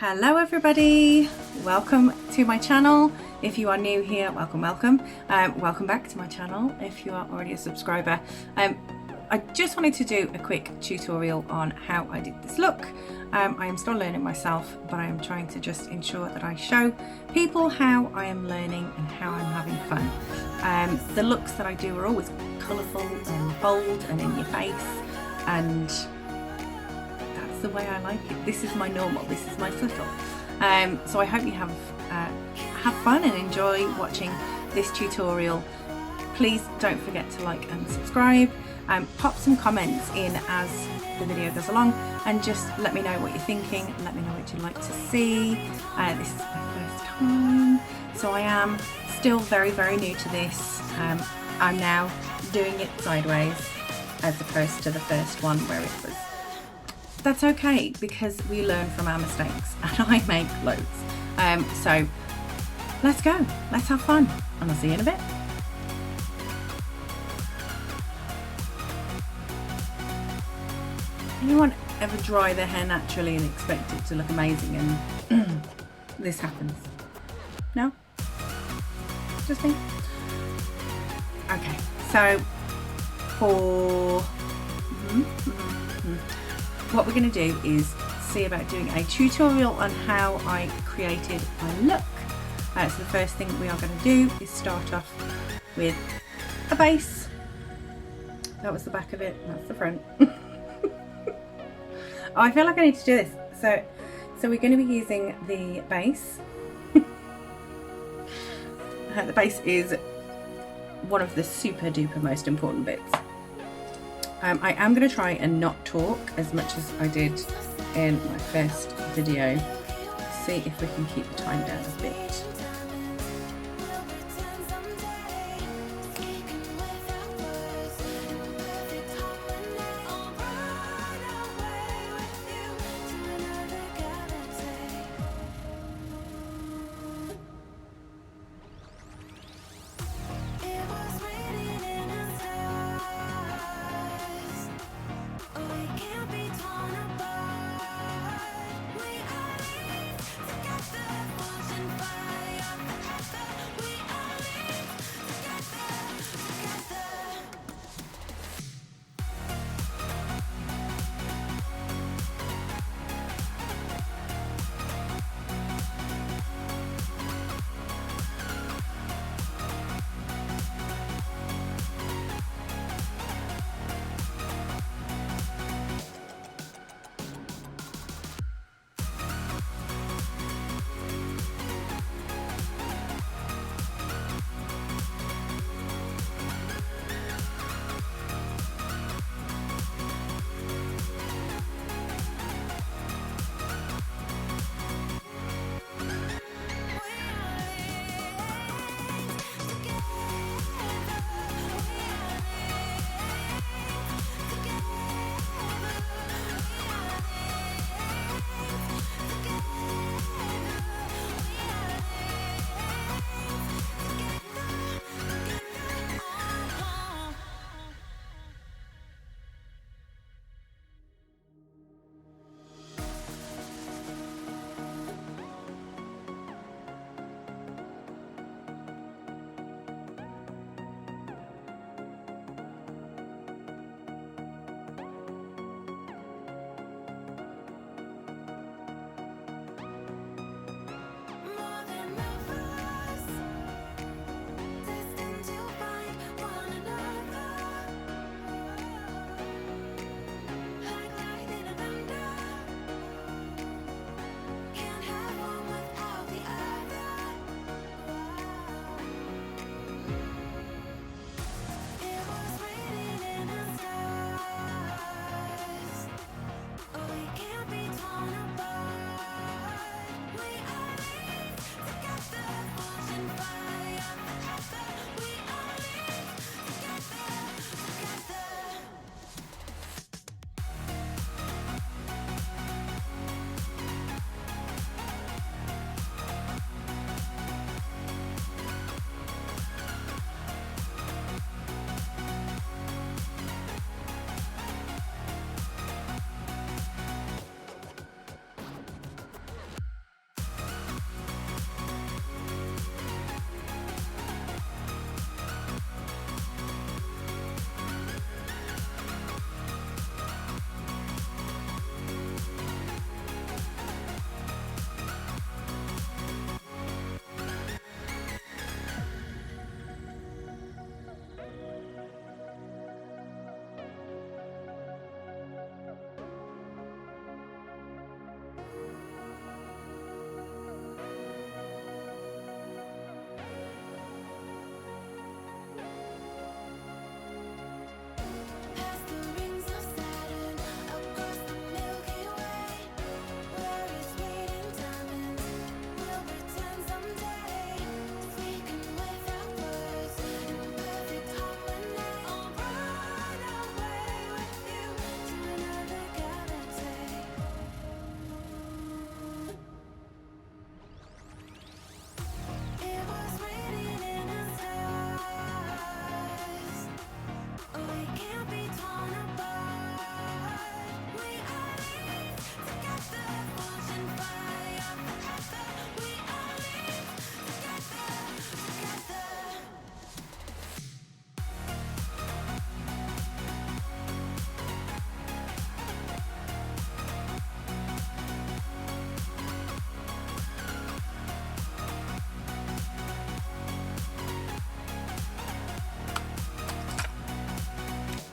Hello everybody, welcome to my channel. If you are new here, welcome. Welcome back to my channel if you are already a subscriber. I just wanted to do a quick tutorial on how I did this look. I am still learning myself, but I am trying to just ensure that I show people how I am learning and how I'm having fun. The looks that I do are always colourful and bold and in your face, and the way I like it. This is my normal, this is my flickle. So I hope you have fun and enjoy watching this tutorial. Please don't forget to like and subscribe. Pop some comments in as the video goes along and just let me know what you're thinking, let me know what you'd like to see. This is my first time, so I am still very new to this. I'm now doing it sideways as opposed to the first one where it was. That's okay, because we learn from our mistakes, and I make loads. So let's go, let's have fun, and I'll see you in a bit. Anyone ever dry their hair naturally and expect it to look amazing and this happens? No? Just me? Okay, so for what we're going to do is see about doing a tutorial on how I created my look. So the first thing we are going to do is start off with a base. That was the back of it, that's the front. Oh, I feel like I need to do this. So we're going to be using the base. The base is one of the super duper most important bits. I am going to try and not talk as much as I did in my first video. See if we can keep the time down a bit.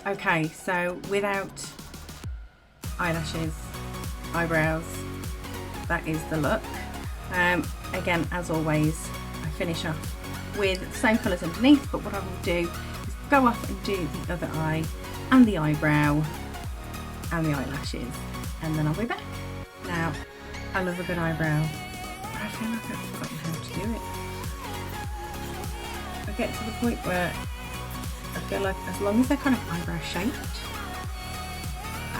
Okay, so without eyelashes, eyebrows, that is the look. Again, as always, I finish off with the same colours underneath, but what I will do is go off and do the other eye and the eyebrow and the eyelashes, and then I'll be back. Now, I love a good eyebrow, but I feel like I've forgotten how to do it. I get to the point where I feel like as long as they're kind of eyebrow shaped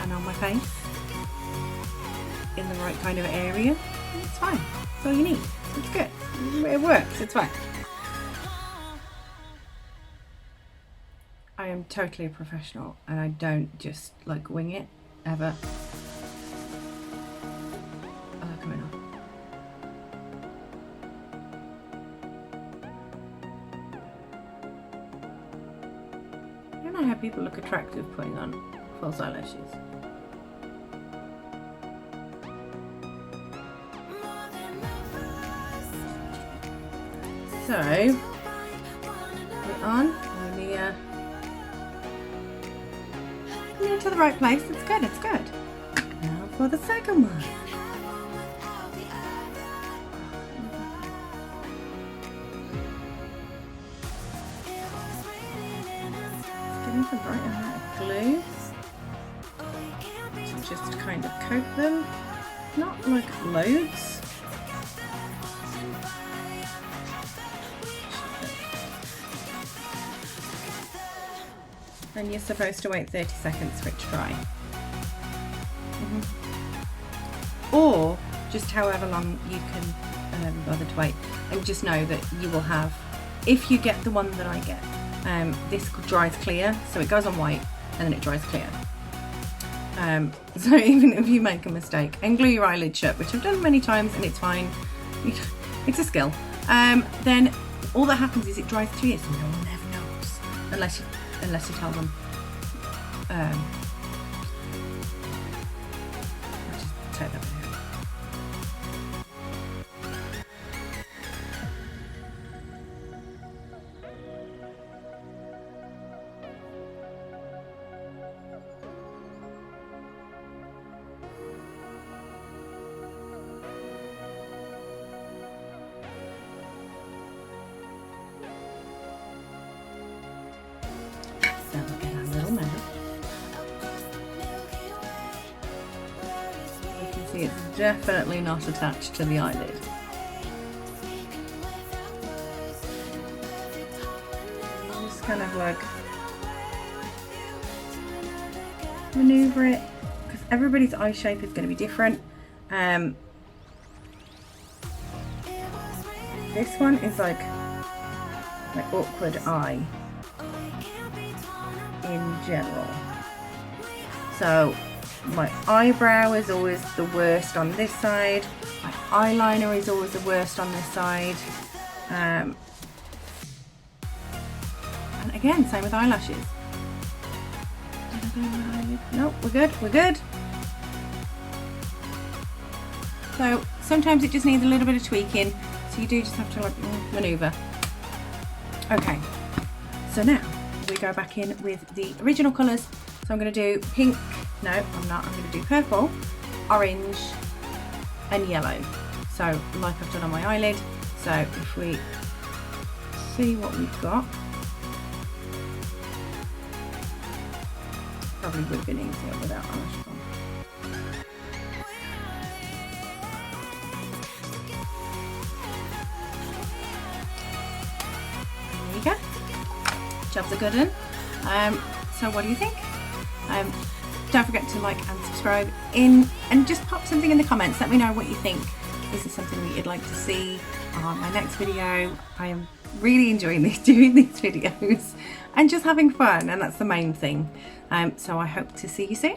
and on my face in the right kind of area, it's fine. That's all you need. It's good. It works. It's fine. I am totally a professional and I don't just like wing it ever. Oh, they're coming off. I don't know how people look attractive putting on false eyelashes. So, put it on, near to the right place. It's good, it's good. Now for the second one. Getting some bright amount of glue to just kind of coat them, not like loads. And you're supposed to wait 30 seconds for it to dry. Or just however long you can bother to wait. And just know that you will have, if you get the one that I get, this dries clear, so it goes on white and then it dries clear. So even if you make a mistake and glue your eyelid shut, which I've done many times and it's fine, it's a skill, then all that happens is it dries clear, so no one ever knows, unless you tell them. I'll just take that one out. So we'll get our little mirror. You can see it's definitely not attached to the eyelid. Just kind of like maneuver it, because everybody's eye shape is going to be different. This one is like my awkward eye in general. So my eyebrow is always the worst on this side. My eyeliner is always the worst on this side. And again, same with eyelashes. Nope, we're good, we're good. So sometimes it just needs a little bit of tweaking. So you do just have to like maneuver. Okay, so now we go back in with the original colours. So I'm going to do pink, no I'm not, I'm going to do purple, orange and yellow. So like I've done on my eyelid. So if we see what we've got, probably would have been easier without eyelashes on. There you go. Job's a good one. So what do you think? Don't forget to like and subscribe and just pop something in the comments. Let me know what you think. Is this something that you'd like to see on my next video? I am really enjoying doing these videos and just having fun, and that's the main thing. So I hope to see you soon.